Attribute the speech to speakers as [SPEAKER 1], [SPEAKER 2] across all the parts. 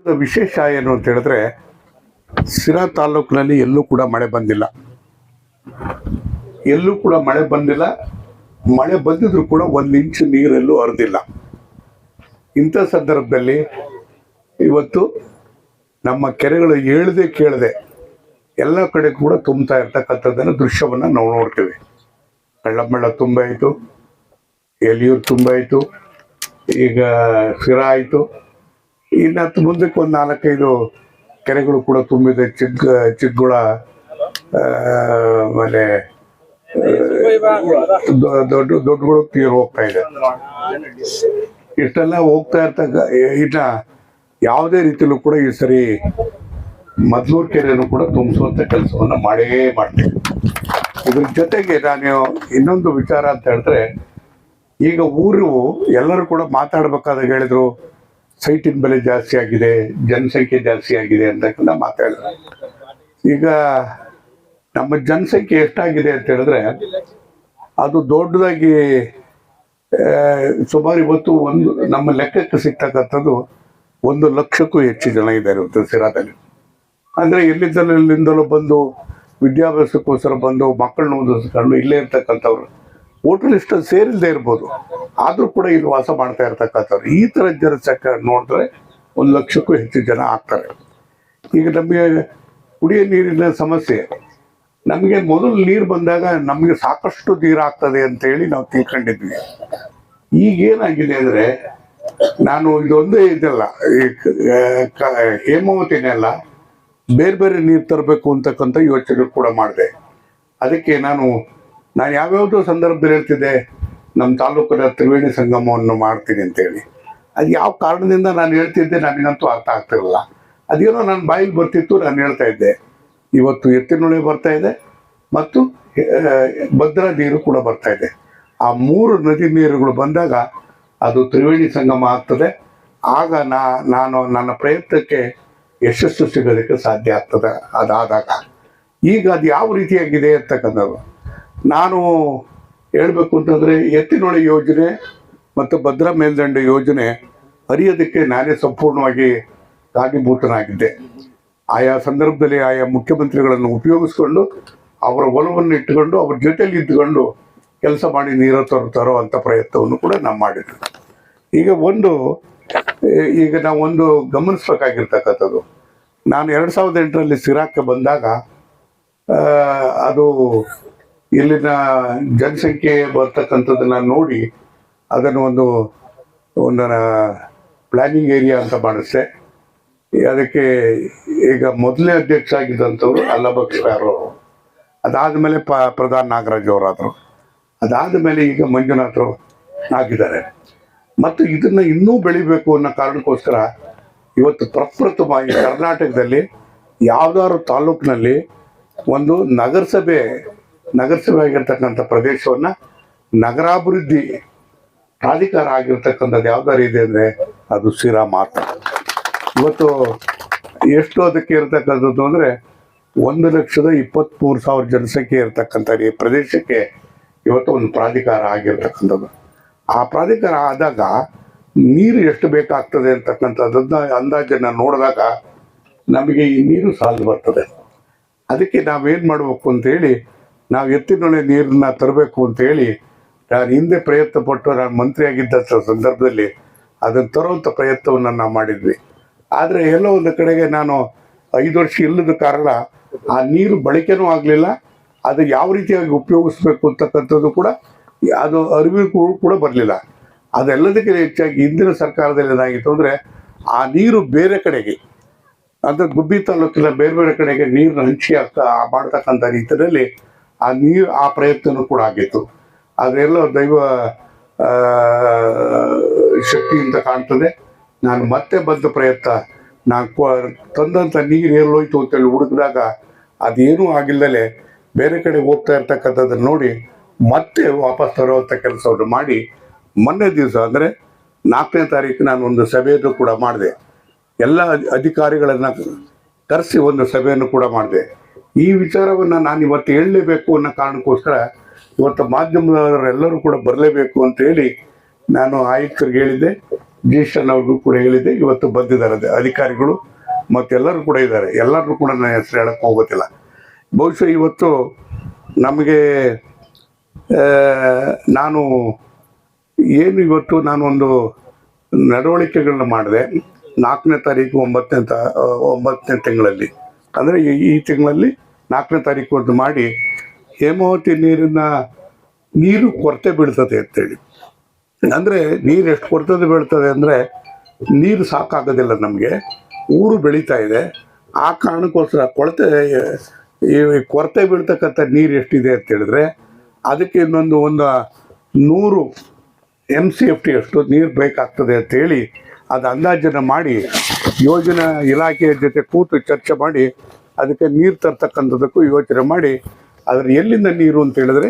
[SPEAKER 1] ವಿಶೇಷ ಏನು ಅಂತ ಹೇಳಿದ್ರೆ ಸಿರಾ ತಾಲೂಕಿನಲ್ಲಿ ಎಲ್ಲೂ ಕೂಡ ಮಳೆ ಬಂದಿಲ್ಲ. ಮಳೆ ಬಂದಿದ್ರು ಕೂಡ 1 ಇಂಚು ನೀರೆಲ್ಲೂ ಹರಿದಿಲ್ಲ. ಇಂಥ ಸಂದರ್ಭದಲ್ಲಿ ಇವತ್ತು ನಮ್ಮ ಕೆರೆಗಳು ಹೇಳ್ದೆ ಕೇಳದೆ ಎಲ್ಲ ಕಡೆ ಕೂಡ ತುಂಬ್ತಾ ಇರ್ತಕ್ಕಂಥದ್ದನ್ನು ದೃಶ್ಯವನ್ನು ನಾವು ನೋಡ್ತೀವಿ. ಕಳ್ಳಮಳ್ಳ ತುಂಬಾಯಿತು, ಎಲಿಯೂರು ತುಂಬಾಯಿತು, ಈಗ ಸಿರಾ ಆಯಿತು. ಇನ್ನು ಮುಂದಕ್ಕೆ ಒಂದು 4-5 ಕೆರೆಗಳು ಕೂಡ ತುಂಬಿದೆ. ಚಿಕ್ಕಗುಳ, ಆಮೇಲೆ ದೊಡ್ಡಗಳು ತೀರು ಹೋಗ್ತಾ ಇದೆ. ಇಷ್ಟೆಲ್ಲ ಹೋಗ್ತಾ ಇನ್ನ ಯಾವುದೇ ರೀತಿಯಲ್ಲೂ ಕೂಡ ಈ ಸರಿ ಮದ್ಲೂರು ಕೆರೆಯನ್ನು ಕೂಡ ತುಂಬಿಸುವಂತ ಕೆಲಸವನ್ನು ಮಾಡ್ತೀವಿ. ಇದ್ರ ಜೊತೆಗೆ ನಾನು ಇನ್ನೊಂದು ವಿಚಾರ ಅಂತ ಹೇಳಿದ್ರೆ, ಈಗ ಊರು ಎಲ್ಲರೂ ಕೂಡ ಮಾತಾಡ್ಬೇಕಾದಾಗ ಹೇಳಿದ್ರು ಸೈಟಿನ ಬೆಲೆ ಜಾಸ್ತಿ ಆಗಿದೆ, ಜನಸಂಖ್ಯೆ ಜಾಸ್ತಿ ಆಗಿದೆ ಅಂತಕ್ಕಂಥ ಮಾತಾಡಿದ್ರು. ಈಗ ನಮ್ಮ ಜನಸಂಖ್ಯೆ ಎಷ್ಟಾಗಿದೆ ಅಂತ ಹೇಳಿದ್ರೆ ಅದು ದೊಡ್ಡದಾಗಿ ಸುಮಾರು ಇವತ್ತು ನಮ್ಮ ಲೆಕ್ಕಕ್ಕೆ ಸಿಗ್ತಕ್ಕಂಥದ್ದು 1 ಲಕ್ಷಕ್ಕೂ ಹೆಚ್ಚು ಜನ ಇದ್ದಾರೆ ಇವತ್ತು ಸಿರಾದಲ್ಲಿ. ಅಂದರೆ ಎಲ್ಲಿಂದಲೂ ಬಂದು ವಿದ್ಯಾಭ್ಯಾಸಕ್ಕೋಸ್ಕರ ಬಂದು ಮಕ್ಕಳನ್ನ ಓದಿಸ್ಕೊಂಡು ಇಲ್ಲೇ ಇರ್ತಕ್ಕಂಥವ್ರು ಹೋಟೆಲ್ ಇಷ್ಟ ಸೇರಿಲ್ಲದೆ ಇರ್ಬೋದು, ಆದರೂ ಕೂಡ ಇಲ್ಲಿ ವಾಸ ಮಾಡ್ತಾ ಇರ್ತಕ್ಕಂಥವ್ರು. ಈ ಥರ ಜನಸಂಖ್ಯೆ ನೋಡಿದ್ರೆ 1 ಲಕ್ಷಕ್ಕೂ ಹೆಚ್ಚು ಜನ ಆಗ್ತಾರೆ. ಈಗ ನಮಗೆ ಕುಡಿಯೋ ನೀರಿನ ಸಮಸ್ಯೆ, ನಮಗೆ ಮೊದಲು ನೀರು ಬಂದಾಗ ನಮಗೆ ಸಾಕಷ್ಟು ನೀರು ಆಗ್ತದೆ ಅಂತೇಳಿ ನಾವು ತಿಳ್ಕೊಂಡಿದ್ವಿ. ಈಗೇನಾಗಿದೆ ಅಂದರೆ, ನಾನು ಇದೊಂದೇ ಇದಲ್ಲ, ಹೇಮಾವತಿನೇ ಅಲ್ಲ, ಬೇರೆ ಬೇರೆ ನೀರು ತರಬೇಕು ಅಂತಕ್ಕಂಥ ಯೋಚನೆ ಕೂಡ ಮಾಡಿದೆ. ಅದಕ್ಕೆ ನಾನು ಯಾವ್ಯಾವುದೋ ಸಂದರ್ಭದಲ್ಲಿ ಹೇಳ್ತಿದ್ದೆ ನಮ್ಮ ತಾಲೂಕಿನ ತ್ರಿವೇಣಿ ಸಂಗಮವನ್ನು ಮಾಡ್ತೀನಿ ಅಂತೇಳಿ. ಅದು ಯಾವ ಕಾರಣದಿಂದ ನಾನು ಹೇಳ್ತಿದ್ದೆ ನನಗಂತೂ ಅರ್ಥ ಆಗ್ತಿರಲಿಲ್ಲ. ಅದೇನೋ ನನ್ನ ಬಾಯಿಗೆ ಬರ್ತಿತ್ತು, ನಾನು ಹೇಳ್ತಾ ಇದ್ದೆ. ಇವತ್ತು ಎತ್ತಿನಹೊಳೆ ಬರ್ತಾ ಇದೆ ಮತ್ತು ಭದ್ರಾ ನೀರು ಕೂಡ ಬರ್ತಾ ಇದೆ. ಆ 3 ನದಿ ನೀರುಗಳು ಬಂದಾಗ ಅದು ತ್ರಿವೇಣಿ ಸಂಗಮ ಆಗ್ತದೆ. ಆಗ ನಾನು ನನ್ನ ಪ್ರಯತ್ನಕ್ಕೆ ಯಶಸ್ಸು ಸಿಗೋದಕ್ಕೆ ಸಾಧ್ಯ ಆಗ್ತದೆ. ಅದಾದಾಗ ಈಗ ಅದು ಯಾವ ರೀತಿಯಾಗಿದೆ ಅಂತಕ್ಕಂಥದ್ದು ನಾನು ಹೇಳಬೇಕು ಅಂತಂದರೆ, ಎತ್ತಿನಹೊಳೆ ಯೋಜನೆ ಮತ್ತು ಭದ್ರಾ ಮೇಲ್ದಂಡೆ ಯೋಜನೆ ಹರಿಯೋದಕ್ಕೆ ನಾನೇ ಸಂಪೂರ್ಣವಾಗಿ ಕಾರಣೀಭೂತನಾಗಿದ್ದೆ. ಆಯಾ ಸಂದರ್ಭದಲ್ಲಿ ಆಯಾ ಮುಖ್ಯಮಂತ್ರಿಗಳನ್ನು ಉಪಯೋಗಿಸ್ಕೊಂಡು ಅವರ ಒಲವನ್ನು ಇಟ್ಟುಕೊಂಡು ಅವ್ರ ಜೊತೆಯಲ್ಲಿ ಇದ್ದುಕೊಂಡು ಕೆಲಸ ಮಾಡಿ ನೀರು ತರೋ ಅಂಥ ಪ್ರಯತ್ನವನ್ನು ಕೂಡ ನಾವು ಮಾಡಿದ್ವಿ. ಈಗ ನಾವು ಗಮನಿಸ್ಬೇಕಾಗಿರ್ತಕ್ಕಂಥದ್ದು, ನಾನು 2008ರಲ್ಲಿ ಸಿರಾಕ್ಕೆ ಬಂದಾಗ ಅದು ಇಲ್ಲಿನ ಜನಸಂಖ್ಯೆ ಬರ್ತಕ್ಕಂಥದ್ದನ್ನು ನೋಡಿ ಅದನ್ನು ಒಂದು ಪ್ಲ್ಯಾನಿಂಗ್ ಏರಿಯಾ ಅಂತ ಮಾಡಿಸ್ದೆ. ಅದಕ್ಕೆ ಈಗ ಮೊದಲನೇ ಅಧ್ಯಕ್ಷ ಆಗಿದ್ದಂಥವ್ರು ಅಲ್ಲಬಕ್ಷರು, ಅದಾದಮೇಲೆ ಪ್ರಧಾನ್ ನಾಗರಾಜ್ ಅವರಾದರು, ಅದಾದಮೇಲೆ ಈಗ ಮಂಜುನಾಥರು ಆಗಿದ್ದಾರೆ. ಮತ್ತು ಇದನ್ನು ಇನ್ನೂ ಬೆಳಿಬೇಕು ಅನ್ನೋ ಕಾರಣಕ್ಕೋಸ್ಕರ ಇವತ್ತು ಪ್ರಪ್ರಥಮವಾಗಿ ಕರ್ನಾಟಕದಲ್ಲಿ ಯಾವುದಾದ್ರು ತಾಲೂಕಿನಲ್ಲಿ ಒಂದು ನಗರಸಭೆ ಆಗಿರ್ತಕ್ಕಂಥ ಪ್ರದೇಶವನ್ನು ನಗರಾಭಿವೃದ್ಧಿ ಪ್ರಾಧಿಕಾರ ಆಗಿರ್ತಕ್ಕಂಥದ್ದು ಯಾವ್ದಾರು ಇದೆ ಅಂದರೆ ಅದು ಸಿರಾ ಮಾತ್ರ. ಇವತ್ತು ಎಷ್ಟು ಅದಕ್ಕೆ ಇರತಕ್ಕಂಥದ್ದು ಅಂದರೆ 1,23,000 ಜನಸಂಖ್ಯೆ ಇರತಕ್ಕಂಥ ಈ ಪ್ರದೇಶಕ್ಕೆ ಇವತ್ತು ಒಂದು ಪ್ರಾಧಿಕಾರ ಆಗಿರ್ತಕ್ಕಂಥದ್ದು. ಆ ಪ್ರಾಧಿಕಾರ ಆದಾಗ ನೀರು ಎಷ್ಟು ಬೇಕಾಗ್ತದೆ ಅಂತಕ್ಕಂಥದ್ದನ್ನ ಅಂದಾಜನ್ನು ನೋಡಿದಾಗ ನಮಗೆ ಈ ನೀರು ಸಾಲದು ಬರ್ತದೆ. ಅದಕ್ಕೆ ನಾವೇನು ಮಾಡಬೇಕು ಅಂತೇಳಿ, ನಾವು ಎತ್ತಿನಹೊಳೆ ನೀರನ್ನ ತರಬೇಕು ಅಂತೇಳಿ ನಾನು ಹಿಂದೆ ಪ್ರಯತ್ನ ಪಟ್ಟು ನಾನು ಮಂತ್ರಿಯಾಗಿದ್ದಂಥ ಸಂದರ್ಭದಲ್ಲಿ ಅದನ್ನು ತರುವಂಥ ಪ್ರಯತ್ನವನ್ನು ನಾವು ಮಾಡಿದ್ವಿ. ಆದರೆ ಎಲ್ಲೋ ಒಂದು ಕಡೆಗೆ ನಾನು 5 ವರ್ಷ ಇಲ್ಲದ ಕಾರಣ ಆ ನೀರು ಬಳಕೆನೂ ಆಗಲಿಲ್ಲ. ಅದು ಯಾವ ರೀತಿಯಾಗಿ ಉಪಯೋಗಿಸ್ಬೇಕು ಅಂತಕ್ಕಂಥದ್ದು ಕೂಡ ಅದು ಅರಿವು ಕೂಡ ಬರಲಿಲ್ಲ. ಅದೆಲ್ಲದಕ್ಕಿಂತ ಹೆಚ್ಚಾಗಿ ಹಿಂದಿನ ಸರ್ಕಾರದಲ್ಲಿ ಏನಾಗಿತ್ತು ಅಂದರೆ, ಆ ನೀರು ಬೇರೆ ಕಡೆಗೆ ಅಂದರೆ ಗುಬ್ಬಿ ತಾಲೂಕಿನ ಬೇರೆ ಬೇರೆ ಕಡೆಗೆ ನೀರನ್ನ ಹಂಚಿ ಮಾಡ್ತಕ್ಕಂಥ ರೀತಿಯಲ್ಲಿ ಆ ಪ್ರಯತ್ನನೂ ಕೂಡ ಆಗಿತ್ತು. ಅದೆಲ್ಲ ದೈವ ಶಕ್ತಿ ಅಂತ ಕಾಣ್ತದೆ. ನಾನು ಮತ್ತೆ ಬಂದ ಪ್ರಯತ್ನ, ನಾನು ತಂದಂಥ ನೀರು ಎಲ್ಲೋಯ್ತು ಅಂತೇಳಿ ಹುಡುಕಿದಾಗ ಅದೇನೂ ಆಗಿಲ್ಲದೆ ಬೇರೆ ಕಡೆ ಹೋಗ್ತಾ ಇರ್ತಕ್ಕಂಥದ್ದನ್ನು ನೋಡಿ ಮತ್ತೆ ವಾಪಸ್ ತರುವಂಥ ಕೆಲಸವನ್ನು ಮಾಡಿ ಮೊನ್ನೆ ದಿವಸ ಅಂದರೆ 4ನೇ ತಾರೀಕು ನಾನು ಒಂದು ಸಭೆಯನ್ನು ಕೂಡ ಮಾಡಿದೆ. ಎಲ್ಲ ಅಧಿಕಾರಿಗಳನ್ನು ಕರೆಸಿ ಒಂದು ಸಭೆಯನ್ನು ಕೂಡ ಮಾಡಿದೆ. ಈ ವಿಚಾರವನ್ನು ನಾನು ಇವತ್ತು ಹೇಳಲೇಬೇಕು ಅನ್ನೋ ಕಾರಣಕ್ಕೋಸ್ಕರ ಇವತ್ತು ಮಾಧ್ಯಮದವರೆಲ್ಲರೂ ಕೂಡ ಬರಲೇಬೇಕು ಅಂತೇಳಿ ನಾನು ಆಯುಕ್ತರಿಗೆ ಹೇಳಿದ್ದೆ. ಜಿಷನ್ ಅವ್ರಿಗೂ ಕೂಡ ಹೇಳಿದೆ. ಇವತ್ತು ಬಂದಿದ್ದಾರೆ ಅಧಿಕಾರಿಗಳು ಮತ್ತೆಲ್ಲರೂ ಕೂಡ ಇದ್ದಾರೆ. ಎಲ್ಲರೂ ಕೂಡ ನನ್ನ ಹೆಸರು ಹೇಳಕ್ಕೆ ಹೋಗೋದಿಲ್ಲ. ಬಹುಶಃ ಇವತ್ತು ನಮಗೆ ನಾನು ಇವತ್ತು ನಾನೊಂದು ನಡವಳಿಕೆಗಳನ್ನ ಮಾಡಿದೆ. 4ನೇ ತಾರೀಕು 9ನೇ ತಿಂಗಳಲ್ಲಿ, ಅಂದರೆ ಈ ತಿಂಗಳಲ್ಲಿ 4ನೇ ತಾರೀಕು ಒಂದು ಮಾಡಿ ಹೇಮಾವತಿ ನೀರು ಕೊರತೆ ಬೀಳ್ತದೆ ಅಂತೇಳಿ. ಅಂದರೆ ನೀರು ಎಷ್ಟು ಕೊರತೆ ಬೀಳ್ತದೆ ಅಂದರೆ ನೀರು ಸಾಕಾಗೋದಿಲ್ಲ ನಮಗೆ, ಊರು ಬೆಳೀತಾ ಇದೆ. ಆ ಕಾರಣಕ್ಕೋಸ್ಕರ ಕೊರತೆ ಬೀಳ್ತಕ್ಕಂಥ ನೀರು ಎಷ್ಟಿದೆ ಅಂತ ಹೇಳಿದ್ರೆ ಅದಕ್ಕೆ ಒಂದು 100 MCFT ಅಷ್ಟು ನೀರು ಬೇಕಾಗ್ತದೆ ಅಂತೇಳಿ ಅದು ಅಂದಾಜನ್ನು ಮಾಡಿ ಯೋಜನಾ ಇಲಾಖೆಯ ಜೊತೆ ಕೂತು ಚರ್ಚೆ ಮಾಡಿ ಅದಕ್ಕೆ ನೀರು ತರ್ತಕ್ಕಂಥದ್ದಕ್ಕೂ ಯೋಚನೆ ಮಾಡಿ ಅದರ ಎಲ್ಲಿಂದ ನೀರು ಅಂತ ಹೇಳಿದ್ರೆ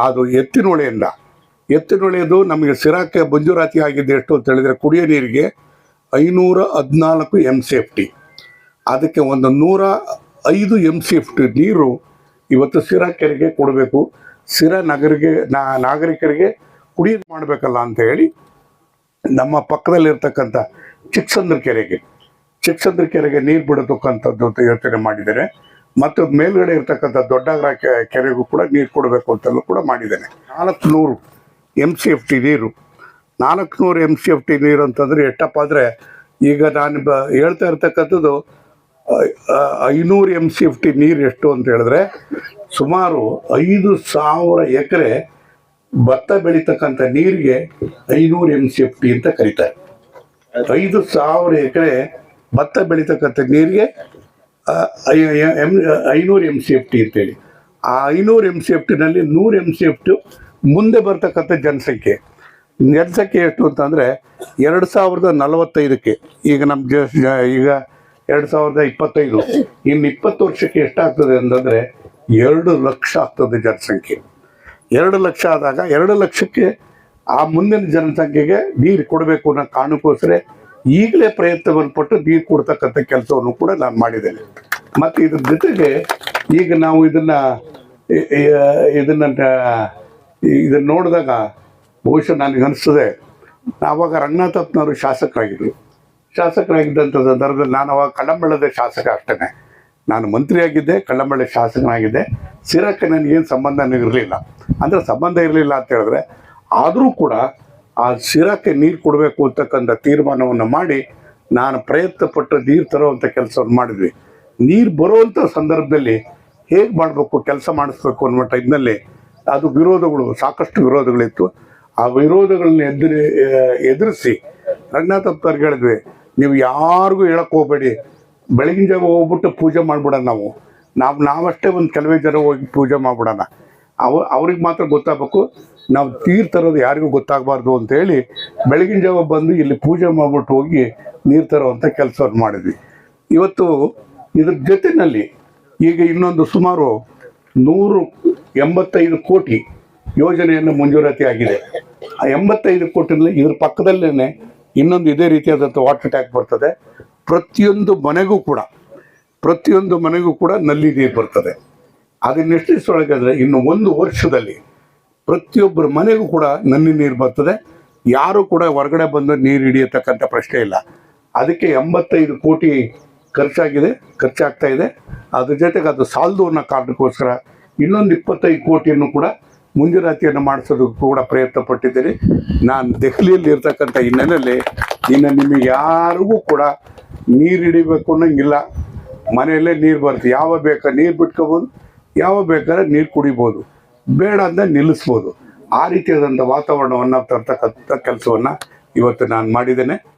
[SPEAKER 1] ಅದು ಎತ್ತಿನೊಳೆಯದು ನಮಗೆ ಸಿರಾಕ್ಕೆ ಮಂಜೂರಾತಿ ಆಗಿದ್ದು ಎಷ್ಟು ಅಂತ ಹೇಳಿದ್ರೆ ಕುಡಿಯೋ ನೀರಿಗೆ 514 MCFT. ಅದಕ್ಕೆ ಒಂದು 105 MCFT ನೀರು ಇವತ್ತು ಸಿರಾ ಕೆರೆಗೆ ಕೊಡಬೇಕು. ಸಿರಾ ನಾಗರಿಕರಿಗೆ ಕುಡಿಯೋದು ಮಾಡಬೇಕಲ್ಲ ಅಂತ ಹೇಳಿ ನಮ್ಮ ಪಕ್ಕದಲ್ಲಿರ್ತಕ್ಕಂಥ ಚಿಕ್ಕಸಂದ್ರ ಕೆರೆಗೆ ನೀರು ಬಿಡತಕ್ಕಂಥದ್ದು ಯೋಚನೆ ಮಾಡಿದ್ದೇನೆ. ಮತ್ತು ಮೇಲ್ಗಡೆ ಇರ್ತಕ್ಕಂಥ ದೊಡ್ಡಗರ ಕೆರೆಗೂ ಕೂಡ ನೀರು ಕೊಡಬೇಕು ಅಂತಲೂ ಕೂಡ ಮಾಡಿದ್ದೇನೆ. 400 MCFT ನೀರು. 400 MCFT ನೀರು ಅಂತಂದರೆ ಎಷ್ಟಪ್ಪ ಅಂದರೆ ಈಗ ನಾನು ಹೇಳ್ತಾ ಇರ್ತಕ್ಕಂಥದ್ದು 500 MCFT ನೀರು ಎಷ್ಟು ಅಂತ ಹೇಳಿದ್ರೆ ಸುಮಾರು 5,000 ಎಕರೆ ಭತ್ತ ಬೆಳೀತಕ್ಕಂಥ ನೀರಿಗೆ 500 MCFT ಅಂತ ಕರೀತಾರೆ. 5,000 ಎಕರೆ ಭತ್ತ ಬೆಳೀತಕ್ಕಂಥ ನೀರಿಗೆ 500 MCFT ಅಂತೇಳಿ. ಆ 500 MCFTನಲ್ಲಿ 100 MCFT ಮುಂದೆ ಬರ್ತಕ್ಕಂಥ ಜನಸಂಖ್ಯೆ ಎಷ್ಟು ಅಂತಂದರೆ 2045ಕ್ಕೆ ಈಗ ಈಗ 2025 ಇನ್ನು 20 ವರ್ಷಕ್ಕೆ ಎಷ್ಟಾಗ್ತದೆ ಅಂತಂದರೆ 2 ಲಕ್ಷ ಆಗ್ತದೆ ಜನಸಂಖ್ಯೆ. 2 ಲಕ್ಷ ಆದಾಗ 2 ಲಕ್ಷಕ್ಕೆ ಆ ಮುಂದಿನ ಜನಸಂಖ್ಯೆಗೆ ನೀರು ಕೊಡಬೇಕು ಅನ್ನೋ ಕಾರಣಕ್ಕೋಸ್ಕರ ಈಗಲೇ ಪ್ರಯತ್ನವನ್ನು ಪಟ್ಟು ನೀರು ಕೊಡ್ತಕ್ಕಂಥ ಕೆಲಸವನ್ನು ಕೂಡ ನಾನು ಮಾಡಿದ್ದೇನೆ. ಮತ್ತು ಇದ್ರ ಜೊತೆಗೆ ಈಗ ನಾವು ಇದನ್ನು ನೋಡಿದಾಗ ಬಹುಶಃ ನನಗೆ ಅನಿಸ್ತದೆ, ಆವಾಗ ರಂಗನಾಥಪ್ಪನವರು ಶಾಸಕರಾಗಿದ್ದಂಥ ಸಂದರ್ಭದಲ್ಲಿ ನಾನು ಅವಾಗ ಕಳ್ಳಂಬಳ್ಳದ ಶಾಸಕ ಅಷ್ಟೇ. ನಾನು ಮಂತ್ರಿಯಾಗಿದ್ದೆ, ಕಳ್ಳಂಬಳ್ಳಿ ಶಾಸಕನಾಗಿದ್ದೆ. ಸಿರಾಕ್ಕೆ ನನಗೇನು ಸಂಬಂಧನೂ ಇರಲಿಲ್ಲ. ಅಂದರೆ ಸಂಬಂಧ ಇರಲಿಲ್ಲ ಅಂತ ಹೇಳಿದ್ರೆ ಆದರೂ ಕೂಡ ಆ ಸಿರಾಕ್ಕೆ ನೀರು ಕೊಡಬೇಕು ಅಂತಕ್ಕಂಥ ತೀರ್ಮಾನವನ್ನು ಮಾಡಿ ನಾನು ಪ್ರಯತ್ನಪಟ್ಟು ನೀರು ತರುವಂಥ ಕೆಲಸವನ್ನು ಮಾಡಿದ್ವಿ. ನೀರು ಬರುವಂಥ ಸಂದರ್ಭದಲ್ಲಿ ಹೇಗೆ ಮಾಡಬೇಕು, ಕೆಲಸ ಮಾಡಿಸ್ಬೇಕು ಅನ್ನೋ ಟೈಮ್ನಲ್ಲಿ ಅದು ಸಾಕಷ್ಟು ವಿರೋಧಗಳಿತ್ತು. ಆ ವಿರೋಧಗಳನ್ನ ಎದುರಿಸಿ ರಂಗನಾಥಪ್ಪವ್ರಿಗೆ ಹೇಳಿದ್ವಿ, ನೀವು ಯಾರಿಗೂ ಹೇಳಕ್ಕೆ ಹೋಗಬೇಡಿ, ಬೆಳಗಿನ ಜಾವ ಹೋಗ್ಬಿಟ್ಟು ಪೂಜೆ ಮಾಡಿಬಿಡೋಣ. ನಾವಷ್ಟೇ ಒಂದು ಕೆಲವೇ ಜನ ಹೋಗಿ ಪೂಜೆ ಮಾಡಿಬಿಡೋಣ. ಅವ್ರಿಗೆ ಮಾತ್ರ ಗೊತ್ತಾಗಬೇಕು, ನಾವು ನೀರು ತರೋದು ಯಾರಿಗೂ ಗೊತ್ತಾಗಬಾರ್ದು ಅಂತೇಳಿ ಬೆಳಗಿನ ಜಾವ ಬಂದು ಇಲ್ಲಿ ಪೂಜೆ ಮಾಡಿಬಿಟ್ಟು ಹೋಗಿ ನೀರು ತರೋವಂಥ ಕೆಲಸವನ್ನು ಮಾಡಿದ್ವಿ. ಇವತ್ತು ಇದ್ರ ಜೊತೆಯಲ್ಲಿ ಈಗ ಇನ್ನೊಂದು ಸುಮಾರು 185 ಕೋಟಿ ಯೋಜನೆಯನ್ನು ಮಂಜೂರಾತಿ ಆಗಿದೆ. ಆ 85 ಕೋಟಿನಲ್ಲಿ ಇದ್ರ ಪಕ್ಕದಲ್ಲೇ ಇನ್ನೊಂದು ಇದೇ ರೀತಿಯಾದಂಥ ವಾಟರ್ ಟ್ಯಾಂಕ್ ಬರ್ತದೆ. ಪ್ರತಿಯೊಂದು ಮನೆಗೂ ಕೂಡ ನಲ್ಲಿ ನೀರು ಬರ್ತದೆ. ಅದನ್ನೆಷ್ಟಿಸೊಳಗಾದರೆ ಇನ್ನು 1 ವರ್ಷದಲ್ಲಿ ಪ್ರತಿಯೊಬ್ಬರ ಮನೆಗೂ ಕೂಡ ನಲ್ಲಿ ನೀರು ಬರ್ತದೆ. ಯಾರು ಕೂಡ ಹೊರಗಡೆ ಬಂದು ನೀರು ಹಿಡಿಯತಕ್ಕಂಥ ಪ್ರಶ್ನೆ ಇಲ್ಲ. ಅದಕ್ಕೆ 85 ಕೋಟಿ ಖರ್ಚಾಗ್ತಾ ಇದೆ. ಅದ್ರ ಜೊತೆಗೆ ಅದು ಸಾಲದು ಅನ್ನೋ ಕಾರಣಕ್ಕೋಸ್ಕರ ಇನ್ನೊಂದು 25 ಕೋಟಿಯನ್ನು ಕೂಡ ಮಂಜೂರಾತಿಯನ್ನು ಮಾಡಿಸೋದಕ್ಕೂ ಕೂಡ ಪ್ರಯತ್ನ ಪಟ್ಟಿದ್ದೀನಿ. ನಾನು ದೆಹಲಿಯಲ್ಲಿ ಇರ್ತಕ್ಕಂಥ ಹಿನ್ನೆಲೆಯಲ್ಲಿ ಇನ್ನು ನಿಮಗೆ ಯಾರಿಗೂ ಕೂಡ ನೀರು ಹಿಡಿಬೇಕು ಅನ್ನೋಂಗಿಲ್ಲ. ಮನೆಯಲ್ಲೇ ನೀರು ಬರುತ್ತೆ. ಯಾವಾಗ ಬೇಕಾದ್ರೆ ನೀರು ಬಿಟ್ಕೋಬೋದು, ಯಾವಾಗ ಬೇಕಾದ್ರೆ ನೀರು ಕುಡಿಬೋದು, ಬೇಡ ಅಂತ ನಿಲ್ಲಿಸ್ಬೋದು. ಆ ರೀತಿಯಾದಂಥ ವಾತಾವರಣವನ್ನು ತರ್ತಕ್ಕಂಥ ಕೆಲಸವನ್ನು ಇವತ್ತು ನಾನು ಮಾಡಿದ್ದೇನೆ.